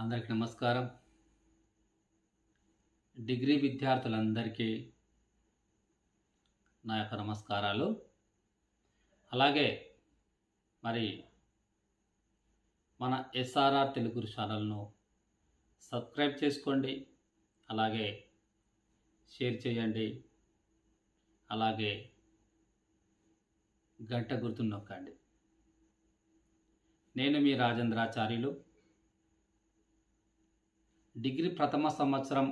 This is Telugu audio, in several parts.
అందరికీ నమస్కారం. డిగ్రీ విద్యార్థులందరికీ నా యొక్క నమస్కారాలు. అలాగే మరి మన ఎస్ఆర్ఆర్ తెలుగు ఛానల్ను సబ్స్క్రైబ్ చేసుకోండి, అలాగే షేర్ చేయండి, అలాగే గంట గుర్తు నొక్కండి. నేను మీ రాజేంద్రాచార్యులు. డిగ్రీ ప్రథమ సంవత్సరం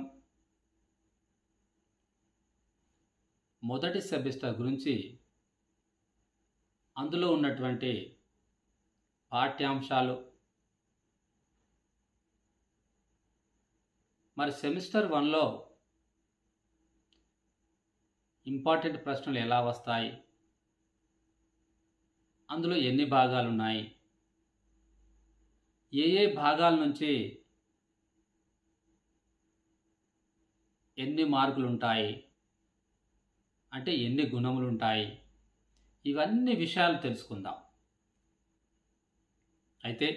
మొదటి సెమిస్టర్ గురించి అందులో ఉన్నటువంటి పాఠ్యాంశాలు, మరి సెమిస్టర్ 1లో ఇంపార్టెంట్ ప్రశ్నలు ఎలా వస్తాయి, అందులో ఎన్ని భాగాలు ఉన్నాయి, ఏ భాగాల నుంచి ఎన్ని మార్కులు ఉంటాయి, అంటే ఎన్ని గుణములు ఉంటాయి, ఇవన్నీ విషయాలు తెలుసుకుందాం. అయితే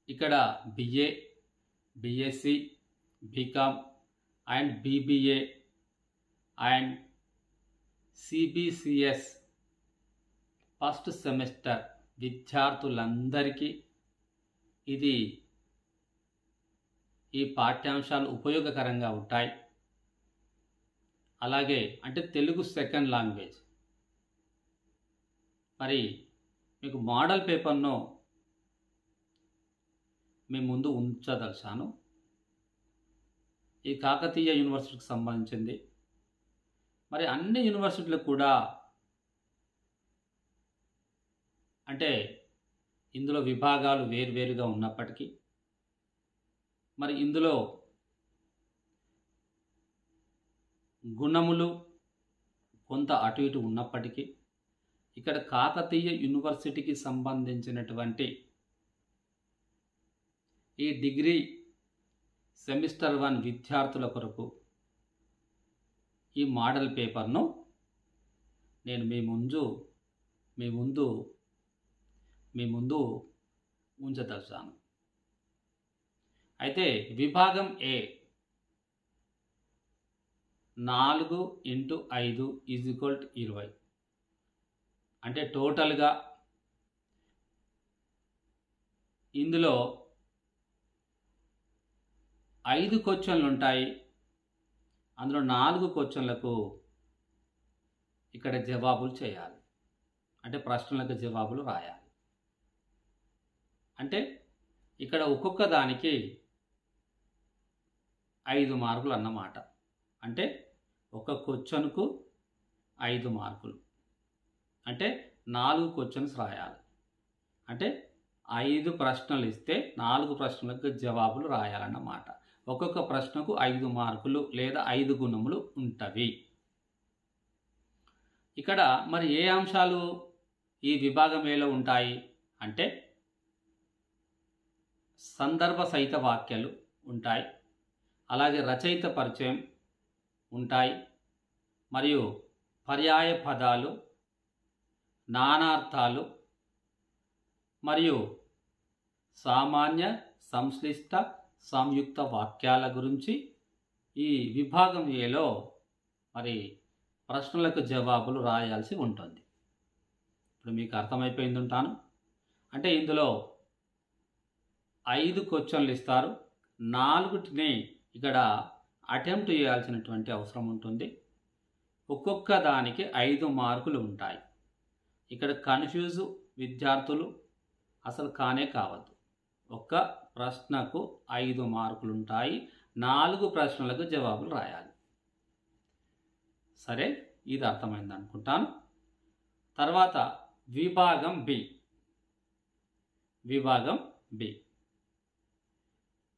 ఇక్కడ BA, BSc, BCom and BBA and CBCS first semester విద్యార్థులందరికీ ఈ పాఠ్యాంశాలు ఉపయోగకరంగా ఉంటాయి. అలాగే అంటే తెలుగు సెకండ్ లాంగ్వేజ్. మరి మీకు మోడల్ పేపర్ను మీ ముందు ఉంచదలిచాను. ఈ కాకతీయ యూనివర్సిటీకి సంబంధించింది. మరి అన్ని యూనివర్సిటీలు కూడా అంటే ఇందులో విభాగాలు వేరువేరుగా ఉన్నప్పటికీ, మరి ఇందులో గుణములు కొంత అటు ఇటు ఉన్నప్పటికీ, ఇక్కడ కాకతీయ యూనివర్సిటీకి సంబంధించినటువంటి ఈ డిగ్రీ సెమిస్టర్ 1 విద్యార్థుల కొరకు ఈ మోడల్ పేపర్ను నేను మీ ముందు ఉంచదలిచాను. అయితే విభాగం ఏ 4x5 = 20. అంటే టోటల్గా ఇందులో 5 క్వశ్చన్లు ఉంటాయి. అందులో 4 క్వశ్చన్లకు ఇక్కడ జవాబులు చేయాలి, అంటే ప్రశ్నలకు జవాబులు రాయాలి. అంటే ఇక్కడ ఒక్కొక్క దానికి 5 మార్కులు అన్నమాట. అంటే ఒక క్వశ్చన్కు 5 మార్కులు, అంటే 4 క్వశ్చన్స్ రాయాలి. అంటే 5 ప్రశ్నలు ఇస్తే 4 ప్రశ్నలకు జవాబులు రాయాలన్నమాట. ఒక్కొక్క ప్రశ్నకు 5 మార్కులు లేదా 5 గుణములు ఉంటవి. ఇక్కడ మరి ఏ అంశాలు ఈ విభాగం ఏలో ఉంటాయి అంటే సందర్భ సహిత వాక్యాలు ఉంటాయి, అలాగే రచయిత పరిచయం ఉంటాయి, మరియు పర్యాయ పదాలు, నానార్థాలు, మరియు సామాన్య, సంశ్లిష్ట, సంయుక్త వాక్యాల గురించి ఈ విభాగం ఏలో మరి ప్రశ్నలకు జవాబులు రాయాల్సి ఉంటుంది. ఇప్పుడు మీకు అర్థమైపోయింది ఉంటాను. అంటే ఇందులో 5 క్వశ్చన్లు ఇస్తారు. 4టిని ఇక్కడ అటెంప్ట్ చేయాల్సినటువంటి అవసరం ఉంటుంది. ఒక్కొక్క దానికి 5 మార్కులు ఉంటాయి. ఇక్కడ కన్ఫ్యూజ్ విద్యార్థులు అసలు కానే కావద్దు. ఒక్క ప్రశ్నకు 5 మార్కులు ఉంటాయి. 4 ప్రశ్నలకు జవాబులు రాయాలి. సరే, ఇది అర్థమైంది అనుకుంటాను. తర్వాత విభాగం బి.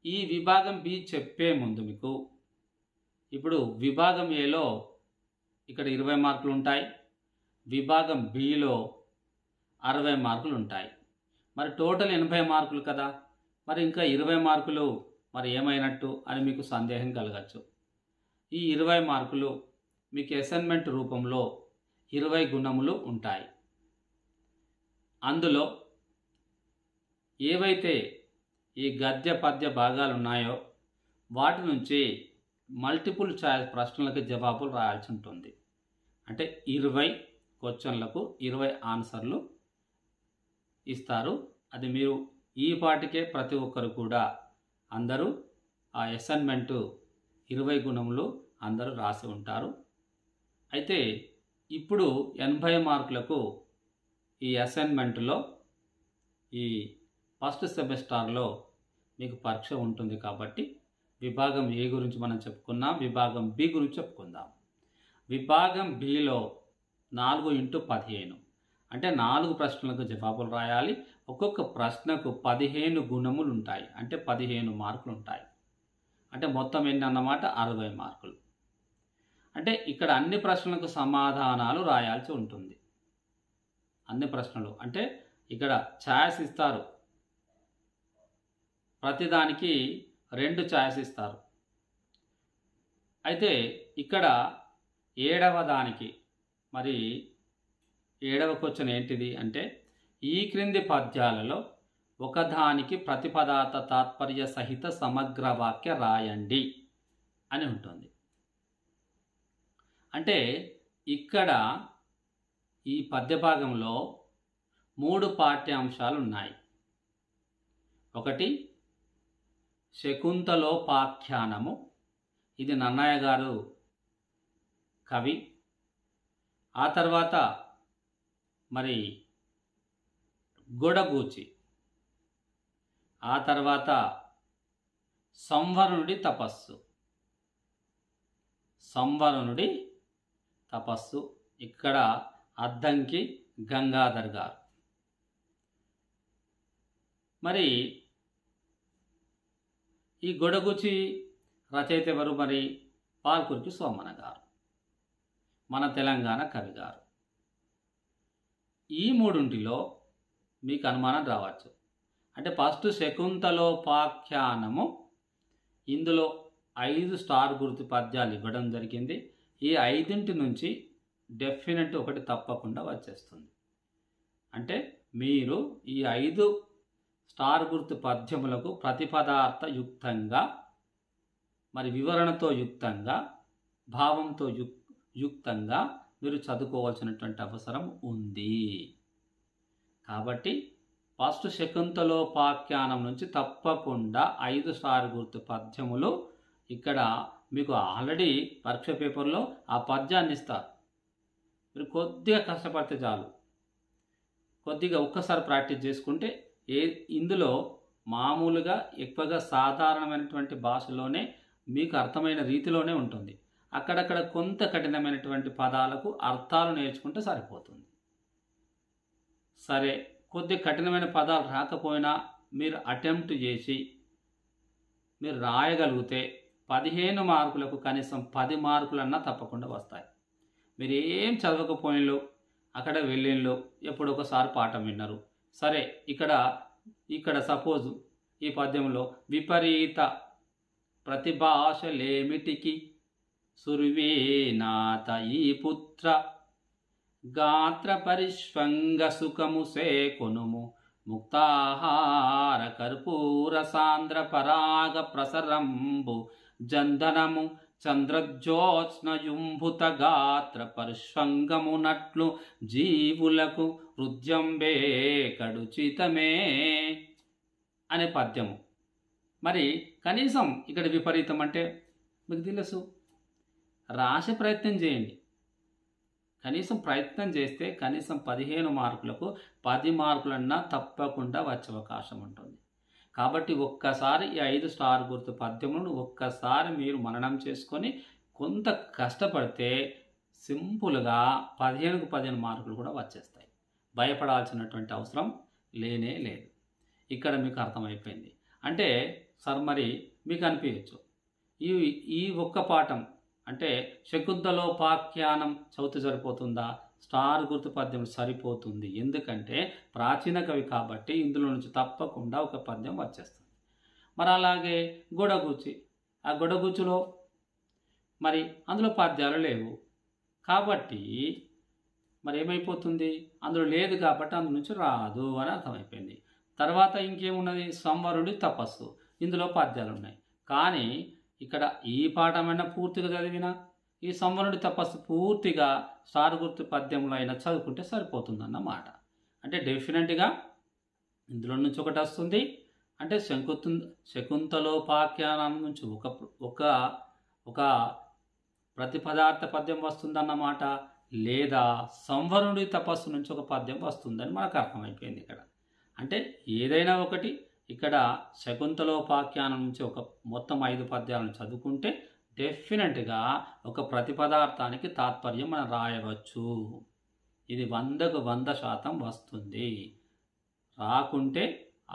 ఈ విభాగం బి చెప్పే ముందు మీకు ఇప్పుడు విభాగం ఏలో ఇక్కడ 20 మార్కులు ఉంటాయి, విభాగం బిలో 60 మార్కులు ఉంటాయి. మరి టోటల్ 80 మార్కులు కదా, మరి ఇంకా 20 మార్కులు మరి ఏమైనట్టు అని మీకు సందేహం కలగచ్చు. ఈ 20 మార్కులు మీకు అసైన్మెంట్ రూపంలో 20 గుణములు ఉంటాయి. అందులో ఏవైతే ఈ గద్య పద్య భాగాలు ఉన్నాయో వాటి నుంచి మల్టిపుల్ చాయిస్ ప్రశ్నలకు జవాబులు రాయాల్సి ఉంటుంది. అంటే 20 క్వశ్చన్లకు 20 ఆన్సర్లు ఇస్తారు. అది మీరు ఈ పాటికే ప్రతి ఒక్కరు కూడా అందరూ ఆ అసైన్మెంటు 20 గుణములు అందరూ రాసి ఉంటారు. అయితే ఇప్పుడు 80 మార్కులకు ఈ అసైన్మెంట్లో ఈ ఫస్ట్ సెమిస్టర్లో మీకు పరీక్ష ఉంటుంది. కాబట్టి విభాగం ఏ గురించి మనం చెప్పుకున్నాం, విభాగం బి గురించి చెప్పుకుందాం. విభాగం బిలో 4x15 అంటే 4 ప్రశ్నలకు జవాబులు రాయాలి. ఒక్కొక్క ప్రశ్నకు 15 గుణములు ఉంటాయి. అంటే 15 మార్కులు ఉంటాయి. అంటే మొత్తం ఎన్ని అన్నమాట 60 మార్కులు. అంటే ఇక్కడ అన్ని ప్రశ్నలకు సమాధానాలు రాయాల్సి ఉంటుంది. అన్ని ప్రశ్నలు అంటే ఇక్కడ ఛాయిస్ ఇస్తారు. ప్రతిదానికి 2 ఛాయిస్ ఇస్తారు. అయితే ఇక్కడ 7వ దానికి మరి 7వ క్వశ్చన్ ఏంటిది అంటే ఈ క్రింది పద్యాలలో ఒకదానికి ప్రతిపదార్థ తాత్పర్య సహిత సమగ్ర వాక్య రాయండి అని ఉంటుంది. అంటే ఇక్కడ ఈ పద్య భాగంలో 3 పాఠ్యాంశాలు ఉన్నాయి. ఒకటి శకుంతలోపాఖ్యానము, ఇది నన్నయ్య గారు కవి. ఆ తర్వాత మరి గొడగూచి, ఆ తర్వాత సంవరుణుడి తపస్సు. సంవరుణుడి తపస్సు ఇక్కడ అద్దంకి గంగాధర్ గారు. మరి ఈ గొడగుచి రచయిత ఎవరు? మరి పాల్కురికి సోమన గారు, మన తెలంగాణ కవి గారు. ఈ మూడింటిలో మీకు అనుమానం రావచ్చు. అంటే ఫస్ట్ శకుంతలోపాఖ్యానము, ఇందులో 5 స్టార్ గుర్తు పద్యాలు ఇవ్వడం జరిగింది. ఈ 5 నుంచి డెఫినెట్ ఒకటి తప్పకుండా వచ్చేస్తుంది. అంటే మీరు ఈ 5 స్టార్ గుర్తు పద్యములకు ప్రతిపదార్థ యుక్తంగా మరి వివరణతో యుక్తంగా భావంతో యుక్తంగా మీరు చదువుకోవాల్సినటువంటి అవసరం ఉంది. కాబట్టి ఫస్ట్ శకుంతలోపాఖ్యానం నుంచి తప్పకుండా 5 స్టార్ గుర్తు పద్యములు ఇక్కడ మీకు ఆల్రెడీ పరీక్ష పేపర్లో ఆ పద్యాన్ని ఇస్తారు. మీరు కొద్దిగా కష్టపడితే చాలు, కొద్దిగా ఒక్కసారి ప్రాక్టీస్ చేసుకుంటే ఇందులో మామూలుగా ఎక్కువగా సాధారణమైనటువంటి భాషలోనే మీకు అర్థమైన రీతిలోనే ఉంటుంది. అక్కడక్కడ కొంత కఠినమైనటువంటి పదాలకు అర్థాలు నేర్చుకుంటే సరిపోతుంది. సరే, కొద్ది కఠినమైన పదాలు రాకపోయినా మీరు అటెంప్ట్ చేసి మీరు రాయగలిగితే 15 మార్కులకు కనీసం 10 మార్కులన్నా తప్పకుండా వస్తాయి. మీరు ఏం చదవకపోయినలో అక్కడ వెళ్ళినలో ఎప్పుడు ఒకసారి పాఠం విన్నారు. సరే, ఇక్కడ సపోజ్ ఈ పద్యంలో విపరీత ప్రతిభాషలేమిటికి సుర్వీనాథ ఈ పుత్ర గాత్ర పరిష్వంగ సుఖము సేకొనుము ముక్తాహార కర్పూర సాంద్ర పరాగ ప్రసరంబు జంధనము చంద్రజ్యోత్స్నయుంభుత గాత్ర పరిష్వంగమునట్లు జీవులకు హృద్యంబే కడుచితమే అనే పద్యము. మరి కనీసం ఇక్కడ విపరీతం అంటే మీకు తెలుసు, రాసే ప్రయత్నం చేయండి. కనీసం ప్రయత్నం చేస్తే కనీసం 15 మార్కులకు 10 మార్కులన్నా తప్పకుండా వచ్చే అవకాశం ఉంటుంది. కాబట్టి ఒక్కసారి ఈ 5 స్టార్ గుర్తు పద్యములను ఒక్కసారి మీరు మననం చేసుకొని కొంత కష్టపడితే సింపుల్గా 15కు 15 మార్కులు కూడా వచ్చేస్తాయి. భయపడాల్సినటువంటి అవసరం లేనే లేదు. ఇక్కడ మీకు అర్థమైపోయింది. అంటే సార్ మరి మీకు అనిపించచ్చు ఈ ఒక్క పాఠం అంటే శకుంతలోపాఖ్యానం చదివితే సరిపోతుందా, స్టార్ గుర్తు పద్యం సరిపోతుంది. ఎందుకంటే ప్రాచీన కవి కాబట్టి ఇందులో నుంచి తప్పకుండా ఒక పద్యం వచ్చేస్తుంది. మరి అలాగే గొడగూచి, ఆ గొడగూచులో మరి అందులో పద్యాలు లేవు కాబట్టి మరి ఏమైపోతుంది, అందులో లేదు కాబట్టి అందు నుంచి రాదు అని అర్థమైపోయింది. తర్వాత ఇంకేమున్నది, సంవరుడి తపస్సు. ఇందులో పద్యాలు ఉన్నాయి. కానీ ఇక్కడ ఈ పాఠమైనా పూర్తిగా చదివినా ఈ సంవరుడి తపస్సు పూర్తిగా స్టార్ గుర్తు పద్యంలో అయినా చదువుకుంటే సరిపోతుందన్నమాట. అంటే డెఫినెట్గా ఇందులో నుంచి ఒకటి వస్తుంది. అంటే శకుంతలోపాఖ్యానం నుంచి ఒక ఒక ప్రతిపదార్థ పద్యం వస్తుందన్నమాట, లేదా సంవరుడి తపస్సు నుంచి ఒక పద్యం వస్తుందని మనకు అర్థమైపోయింది ఇక్కడ. అంటే ఏదైనా ఒకటి ఇక్కడ శకుంతలోపాఖ్యానం నుంచి ఒక మొత్తం 5 పద్యాలను చదువుకుంటే డెఫినెట్గా ఒక ప్రతిపదార్థానికి తాత్పర్యం మనం రాయవచ్చు. ఇది 100కు 100% వస్తుంది. రాకుంటే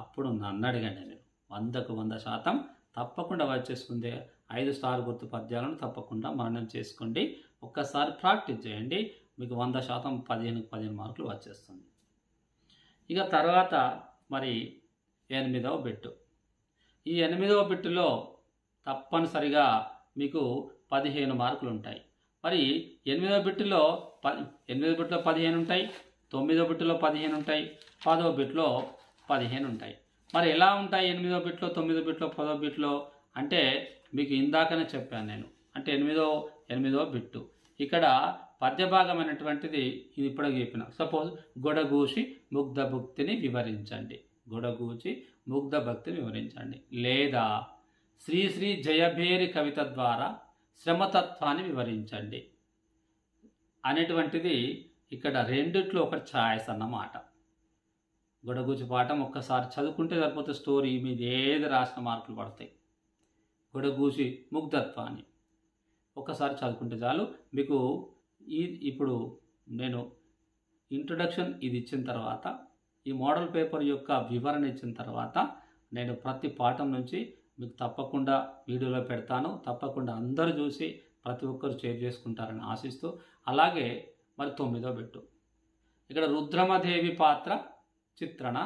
అప్పుడు నన్ను అడగండి. మీరు 100కు 100% తప్పకుండా వచ్చేస్తుంది. 5 స్టార్ గుర్తు పద్యాలను తప్పకుండా మననం చేసుకోండి. ఒక్కసారి ప్రాక్టీస్ చేయండి, మీకు 100% 15కు 15 మార్కులు వచ్చేస్తుంది. ఇక తర్వాత మరి 8వ బిట్టు. ఈ 8వ బిట్టులో తప్పనిసరిగా మీకు 15 మార్కులు ఉంటాయి. మరి 8వ బిట్టులో 15 ఉంటాయి, 9వ బిట్టులో 15 ఉంటాయి, 10వ బిట్లో 15 ఉంటాయి. మరి ఎలా ఉంటాయి 8వ బిట్లో, 9వ బిట్లో, 10వ బిట్లో అంటే మీకు ఇందాకనే చెప్పాను నేను. అంటే 8వ బిట్టు ఇక్కడ పద్యభాగమైనటువంటిది ఇది ఇప్పుడు చెప్పిన. సపోజ్ గొడగూసి ముగ్ధ భక్తిని వివరించండి, గొడగూచి ముగ్ధ భక్తిని వివరించండి, లేదా శ్రీ జయభేరి కవిత ద్వారా శ్రమతత్వాన్ని వివరించండి అనేటువంటిది ఇక్కడ రెండిట్లో ఒక ఛాయిస్ అన్నమాట. గొడగూచి పాఠం ఒక్కసారి చదువుకుంటే సరిపోతే స్టోరీ మీద ఏది రాసిన మార్కులు పడతాయి. గొడగూచి ముగ్ధత్వాన్ని ఒక్కసారి చదువుకుంటే చాలు. మీకు ఇప్పుడు నేను ఇంట్రొడక్షన్ ఇది ఇచ్చిన తర్వాత, ఈ మోడల్ పేపర్ యొక్క వివరణ ఇచ్చిన తర్వాత నేను ప్రతి పాఠం నుంచి మీకు తప్పకుండా వీడియోలో పెడతాను. తప్పకుండా అందరూ చూసి ప్రతి ఒక్కరు షేర్ చేసుకుంటారని ఆశిస్తూ, అలాగే మరి 9వ బిట్టు ఇక్కడ రుద్రమదేవి పాత్ర చిత్రణ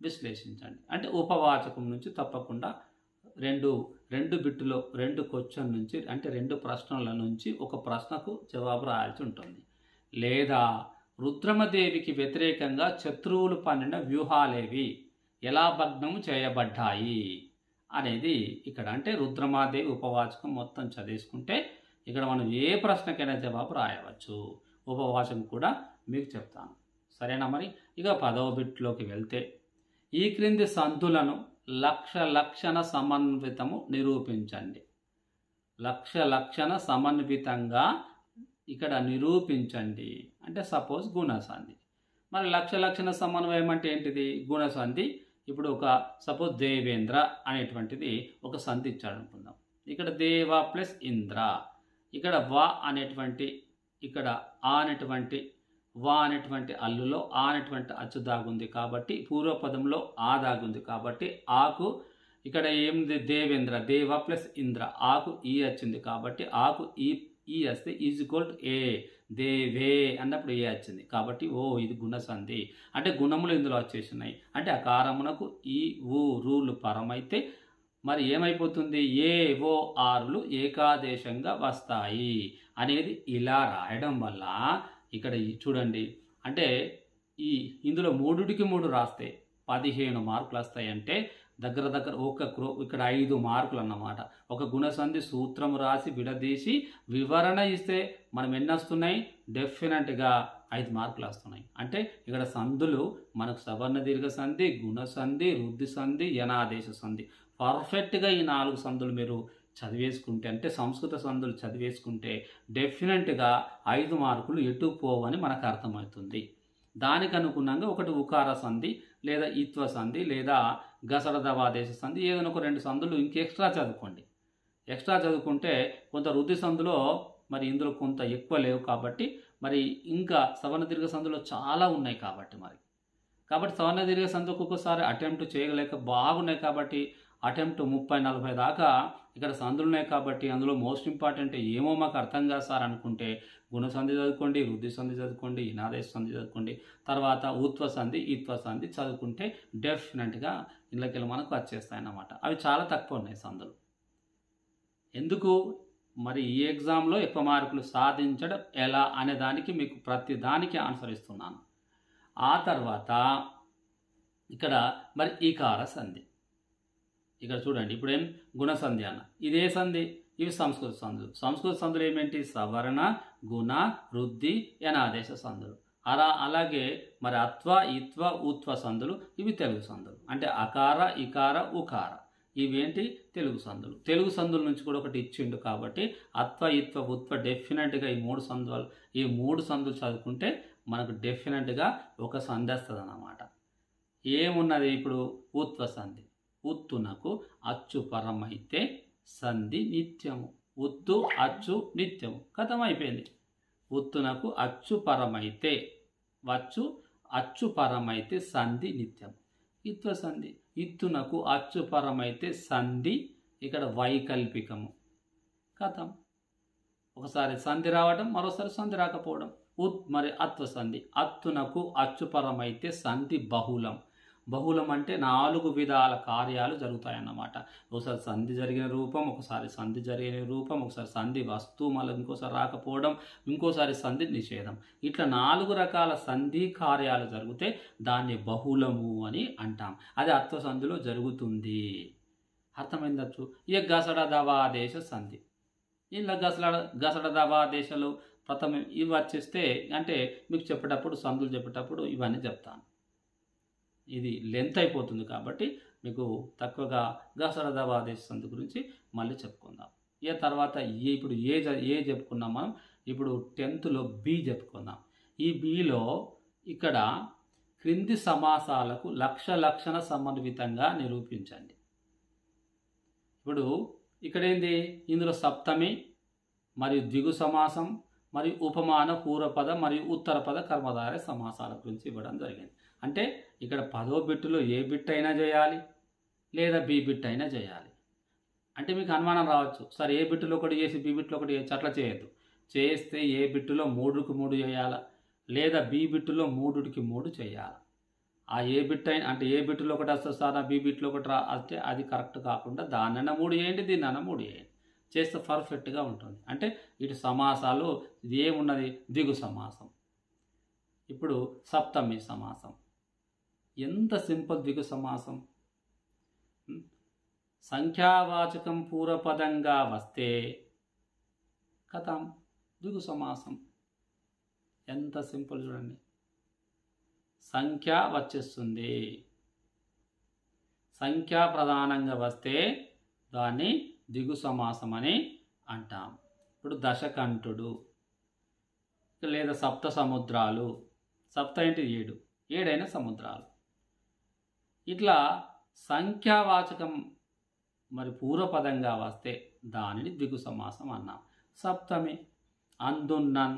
విశ్లేషించండి. అంటే ఉపవాచకం నుంచి తప్పకుండా రెండు బిట్టులో 2 క్వశ్చన్ నుంచి, అంటే 2 ప్రశ్నల నుంచి ఒక ప్రశ్నకు జవాబు రాయాల్సి ఉంటుంది. లేదా రుద్రమదేవికి వ్యతిరేకంగా శత్రువులు పన్నిన వ్యూహాలేవి ఎలా భగ్నం చేయబడ్డాయి అనేది ఇక్కడ. అంటే రుద్రమాదేవి ఉపవాచకం మొత్తం చదివేసుకుంటే ఇక్కడ మనం ఏ ప్రశ్నకైనా జవాబు రాయవచ్చు. ఉపవాచకం కూడా మీకు చెప్తాను, సరేనా? మరి ఇక 10వ బిట్లోకి వెళ్తే ఈ క్రింది సంధులను లక్షణ సమన్వితము నిరూపించండి. లక్షణ సమన్వితంగా ఇక్కడ నిరూపించండి అంటే సపోజ్ గుణసంధి. మరి లక్షణ సమన్వయం అంటే ఏంటిది? గుణసంధి. ఇప్పుడు ఒక సపోజ్ దేవేంద్ర అనేటువంటిది ఒక సంధి ఇచ్చాడు అనుకుందాం. ఇక్కడ దేవ ప్లస్ ఇంద్ర, ఇక్కడ వా అనేటువంటి, ఇక్కడ ఆ అనేటువంటి, వా అనేటువంటి అల్లులో ఆ అనేటువంటి అచ్చు దాగుంది కాబట్టి పూర్వపదంలో ఆ దాగుంది కాబట్టి ఆకు ఇక్కడ ఏమిది? దేవేంద్ర, దేవ ప్లస్ ఇంద్ర, ఆకు ఈ వచ్చింది కాబట్టి ఆకు ఈ వస్తే ఈజ్ ఈక్వల్ టు ఏ, దేవే అన్నప్పుడు ఏ వచ్చింది కాబట్టి ఓ ఇది గుణసంధి. అంటే గుణములు ఇందులో వచ్చేసినాయి. అంటే అకారమునకు ఈ ఊ రూలు పరమైతే మరి ఏమైపోతుంది? ఏ ఓ ఆరులు ఏకాదేశంగా వస్తాయి అనేది ఇలా రాయడం వల్ల ఇక్కడ చూడండి, అంటే ఇందులో 3కి 3 రాస్తే 15 మార్కులు వస్తాయి. అంటే దగ్గర ఇక్కడ 5 మార్కులు అన్నమాట. ఒక గుణసంధి సూత్రం రాసి విడదీసి వివరణ ఇస్తే మనం ఎన్ని వస్తున్నాయి? డెఫినెట్గా 5 మార్కులు వస్తున్నాయి. అంటే ఇక్కడ సంధులు మనకు సవర్ణ దీర్ఘ సంధి, గుణసంధి, వృద్ధి సంధి, యనాదేశ సంధి. పర్ఫెక్ట్గా ఈ 4 సంధులు మీరు చదివేసుకుంటే, అంటే సంస్కృత సంధులు చదివేసుకుంటే డెఫినెట్గా 5 మార్కులు ఎటు పోవని మనకు అర్థమవుతుంది. దానికి అనుగుణంగా ఒకటి ఉకార సంధి లేదా ఈత్వ సంధి లేదా గసడదవాదేశ సంధి, ఏదైనా ఒక 2 సంధులు ఎక్స్ట్రా చదువుకోండి. ఎక్స్ట్రా చదువుకుంటే కొంత వృద్ధి సంధులో మరి ఇందులో కొంత ఎక్కువ లేవు కాబట్టి మరి ఇంకా సవర్ణ దీర్ఘ సంధులో చాలా ఉన్నాయి కాబట్టి సవర్ణ దీర్ఘ సంధి ఒక్కొక్కసారి అటెంప్ట్ చేయలేక బాగున్నాయి కాబట్టి అటెంప్ట్ 30-40 దాకా ఇక్కడ సంధులు ఉన్నాయి కాబట్టి అందులో మోస్ట్ ఇంపార్టెంట్ ఏమో మాకు అర్థం కాదు సార్ అనుకుంటే గుణసంధి చదువుకోండి, వృద్ధి సంధి చదువుకోండి, ఇనాదేశ సంధి చదువుకోండి, తర్వాత ఊత్వ సంధి, ఈత్వ సంధి చదువుకుంటే డెఫినెట్గా ఇళ్ళకెళ్ళి మనకు వచ్చేస్తాయి అన్నమాట. అవి చాలా తక్కువ ఉన్నాయి సంధులు. ఎందుకు మరి ఈ ఎగ్జామ్లో ఎక్కువ మార్కులు సాధించడం ఎలా అనే దానికి మీకు ప్రతి దానికి ఆన్సర్ ఇస్తున్నాను. ఆ తర్వాత ఇక్కడ మరి ఈకార సంధి. ఇక్కడ చూడండి, ఇప్పుడు ఏం గుణసంధి అన్న, ఇదే సంధి, ఇవి సంస్కృత సంధులు. సంస్కృత సంధులు ఏమేంటి? సవర్ణ, గుణ, వృద్ధి, యనాదేశ సంధులు. అలాగే మరి అత్వ, ఇత్వ, ఉత్వ సంధులు ఇవి తెలుగు సంధులు. అంటే అకార, ఇకార, ఉకార ఇవేంటి? తెలుగు సంధులు. తెలుగు సంధుల నుంచి కూడా ఒకటి ఇచ్చిండు కాబట్టి అత్వ, ఇత్వ, ఉత్వ డెఫినెట్గా ఈ మూడు సంధులు చదువుకుంటే మనకు డెఫినెట్గా ఒక సంధి వస్తుంది అన్నమాట. ఏమున్నది ఇప్పుడు? ఉత్వ సంధి. ఉత్తునకు అచ్చు పరమైతే సంధి నిత్యము. ఉత్తు అచ్చు నిత్యము, కథం అయిపోయింది. ఉత్తునకు అచ్చు పరమైతే అచ్చు పరమైతే సంధి నిత్యం. ఇత్వ సంధి. ఇత్తునకు అచ్చు పరమైతే సంధి ఇక్కడ వైకల్పికము, కథం. ఒకసారి సంధి రావడం, మరోసారి సంధి రాకపోవడం. మరి అత్వ సంధి. అత్తునకు అచ్చుపరమైతే సంధి బహుళం. బహుళం అంటే 4 విధాల కార్యాలు జరుగుతాయన్నమాట. ఒకసారి సంధి జరిగిన రూపం, ఒకసారి సంధి జరిగిన రూపం, ఒకసారి సంధి వస్తువు, మళ్ళీ ఇంకోసారి రాకపోవడం, ఇంకోసారి సంధి నిషేధం. ఇట్లా 4 రకాల సంధి కార్యాలు జరిగితే దాన్ని బహుళము అని అంటాం. అది అత్వ సంధిలో జరుగుతుంది. అర్థమైందచ్చు. ఇక గసడ దవాదేశ సంధి. ఇలా గసడ దవాదేశాలు ప్రథమ ఇవి వచ్చేస్తే అంటే మీకు చెప్పేటప్పుడు, సంధులు చెప్పేటప్పుడు ఇవన్నీ చెప్తాను. ఇది లెంత్ అయిపోతుంది కాబట్టి మీకు తక్కువగా గసడ దవాదేశ సంధి గురించి మళ్ళీ చెప్పుకుందాం. ఇక తర్వాత ఇప్పుడు ఏ చెప్పుకున్నాం మనం. ఇప్పుడు 10th బి చెప్పుకుందాం. ఈ బిలో ఇక్కడ క్రింది సమాసాలకు లక్షణ సమన్వితంగా నిరూపించండి. ఇప్పుడు ఇక్కడ ఏంది? ఇందులో సప్తమి మరియు ద్విగు సమాసం మరియు ఉపమాన పూర్వపద మరియు ఉత్తరపద కర్మధారయ సమాసాల గురించి ఇవ్వడం జరిగింది. అంటే ఇక్కడ 10వ బిట్టులో ఏ బిట్ అయినా చేయాలి, లేదా బి బిట్ అయినా చేయాలి. అంటే మీకు అనుమానం రావచ్చు, సార్ ఏ బిట్టులో ఒకటి చేసి బి బిట్టులో ఒకటి చేయొచ్చు. అట్లా చేయొద్దు. చేస్తే ఏ బిట్టులో 3కి 3 చేయాలా, లేదా బి బిట్టులో 3కి 3 చేయాలి. ఆ ఏ బిట్ అయినా అంటే ఏ బిట్టులో ఒకటి వస్తుంది సార్, బి బిట్టులో ఒకటి అంటే అది కరెక్ట్ కాకుండా దాన్నైనా 3 చేయండి, దీన్నైనా 3 చేయండి. చేస్తే పర్ఫెక్ట్గా ఉంటుంది. అంటే ఇటు సమాసాలు ఇది ఏమున్నది? ద్విగు సమాసం. ఇప్పుడు సప్తమి సమాసం. ఎంత సింపుల్ ద్విగు సమాసం. సంఖ్యావాచకం పూర్వపదంగా వస్తే కథం ద్విగు సమాసం. ఎంత సింపుల్ చూడండి. సంఖ్య వచ్చేస్తుంది, సంఖ్యా ప్రధానంగా వస్తే దాన్ని ద్విగు సమాసం అని అంటాం. ఇప్పుడు దశకంఠుడు లేదా సప్త సముద్రాలు. సప్త అంటే 7, 7 అయిన సముద్రాలు. ఇట్లా సంఖ్యావాచకం మరి పూర్వపదంగా వస్తే దానిని ద్విగు సమాసం అన్నాం. సప్తమి అందున్నన్.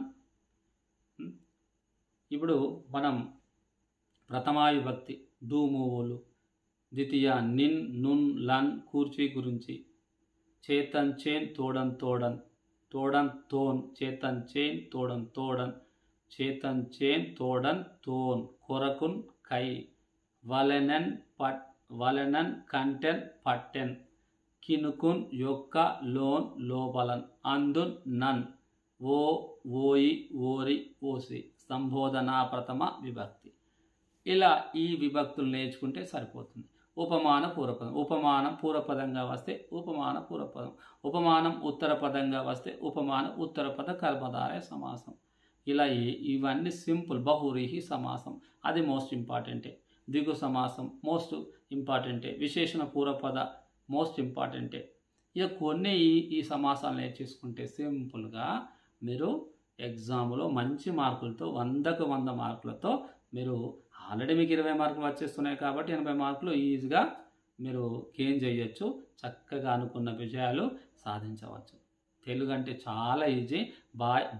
ఇప్పుడు మనం ప్రథమా విభక్తి డూమూవులు, ద్వితీయ నిన్, నున్, లన్, కూర్చి గురించి, చేతన్ చేన్, తోడన్ తోడన్, తోడన్ తోన్, చేతన్ చేన్, తోడన్ తోడన్, చేతన్ చేన్, తోడన్ తోన్, కొరకున్ కై, వలెనన్ కంటెన్ పట్టెన్, కినుకున్ యొక్క లోన్ లోపలన్, అందున్ నన్, ఓ ఓయి ఓరి ఓసి. సంబోధనా ప్రథమ విభక్తి. ఇలా ఈ విభక్తులు నేర్చుకుంటే సరిపోతుంది. ఉపమాన పూర్వపదం. ఉపమానం పూర్వపదంగా వస్తే ఉపమాన పూర్వపదం, ఉపమానం ఉత్తరపదంగా వస్తే ఉపమాన ఉత్తరపద కర్మధారయ సమాసం. ఇలా ఇవన్నీ సింపుల్. బహువ్రీహి సమాసం అది మోస్ట్ ఇంపార్టెంటే. ద్విగు సమాసం మోస్ట్ ఇంపార్టెంటే. విశేషణ పూర్వపద మోస్ట్ ఇంపార్టెంటే. ఇక కొన్ని ఈ సమాసాలు నేర్చేసుకుంటే సింపుల్గా మీరు ఎగ్జామ్లో మంచి మార్కులతో 100కు 100 మార్కులతో మీరు ఆల్రెడీ మీకు 20 మార్కులు వచ్చేస్తున్నాయి కాబట్టి 80 మార్కులు ఈజీగా మీరు గెయిన్ చేయొచ్చు. చక్కగా అనుకున్న విజయాలు సాధించవచ్చు. తెలుగు అంటే చాలా ఈజీ.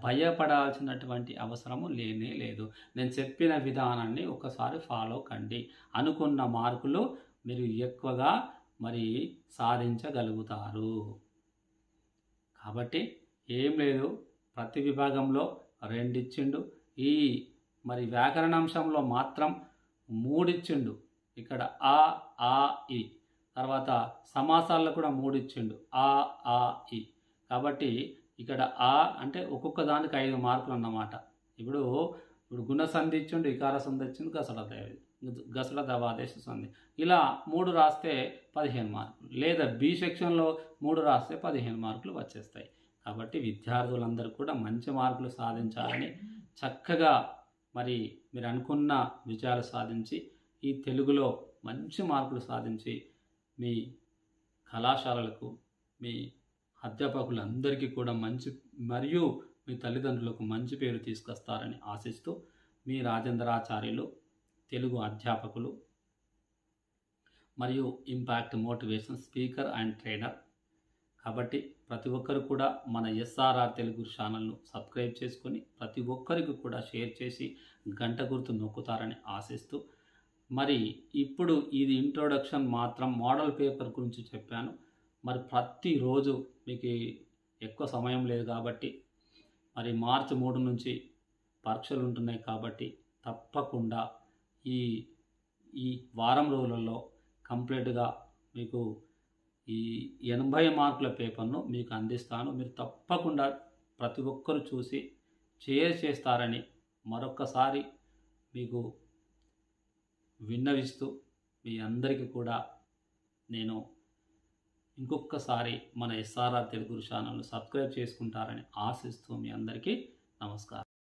భయపడాల్సినటువంటి అవసరము లేనే లేదు. నేను చెప్పిన విధానాన్ని ఒకసారి ఫాలో కండి. అనుకున్న మార్కులు మీరు ఎక్కువగా మరి సాధించగలుగుతారు. కాబట్టి ఏం లేదు, ప్రతి విభాగంలో 2 ఇచ్చిండు. ఈ మరి వ్యాకరణాంశంలో మాత్రం 3 ఇచ్చిండు. ఇక్కడ ఆ ఈ. తర్వాత సమాసాల్లో కూడా 3 ఇచ్చిండు. ఆ ఈ. కాబట్టి ఇక్కడ ఆ అంటే ఒక్కొక్క దానికి 5 మార్కులు అన్నమాట. ఇప్పుడు గుణ సంధి ఇచ్చిండు, ఇకార సంధి ఇచ్చిండు, గసడ గసల దవాదేశ సంధి ఇలా 3 రాస్తే 15 మార్కులు, లేదా బి సెక్షన్లో 3 రాస్తే 15 మార్కులు వచ్చేస్తాయి. కాబట్టి విద్యార్థులందరూ కూడా మంచి మార్కులు సాధించాలని, చక్కగా మరి మీరు అనుకున్న విజయాలు సాధించి ఈ తెలుగులో మంచి మార్కులు సాధించి మీ కళాశాలలకు, మీ అధ్యాపకులందరికీ కూడా మంచి మరియు మీ తల్లిదండ్రులకు మంచి పేరు తీసుకొస్తారని ఆశిస్తూ మీ రాజేంద్రాచార్యులు, తెలుగు అధ్యాపకులు మరియు impact motivation speaker and trainer. కాబట్టి ప్రతి ఒక్కరు కూడా మన ఎస్ఆర్ఆర్ తెలుగు ఛానల్ను సబ్స్క్రైబ్ చేసుకొని ప్రతి ఒక్కరికి కూడా షేర్ చేసి గంట గుర్తు నొక్కుతారని ఆశిస్తూ, మరి ఇప్పుడు ఇది ఇంట్రొడక్షన్ మాత్రం, మోడల్ పేపర్ గురించి చెప్పాను. మరి ప్రతిరోజు మీకు ఎక్కువ సమయం లేదు కాబట్టి, మరి మార్చి 3 నుంచి పరీక్షలు ఉంటున్నాయి కాబట్టి తప్పకుండా ఈ వారం రోజులలో కంప్లీట్గా మీకు ఈ 80 మార్కుల పేపర్ను మీకు అందిస్తాను. మీరు తప్పకుండా ప్రతి ఒక్కరు చూసి షేర్ చేస్తారని మరొక్కసారి మీకు విన్నవిస్తూ, మీ అందరికీ కూడా నేను ఇంకొకసారి మన ఎస్ఆర్ఆర్ తెలుగు ఛానల్ను సబ్స్క్రైబ్ చేసుకుంటారని ఆశిస్తూ మీ అందరికీ నమస్కారం.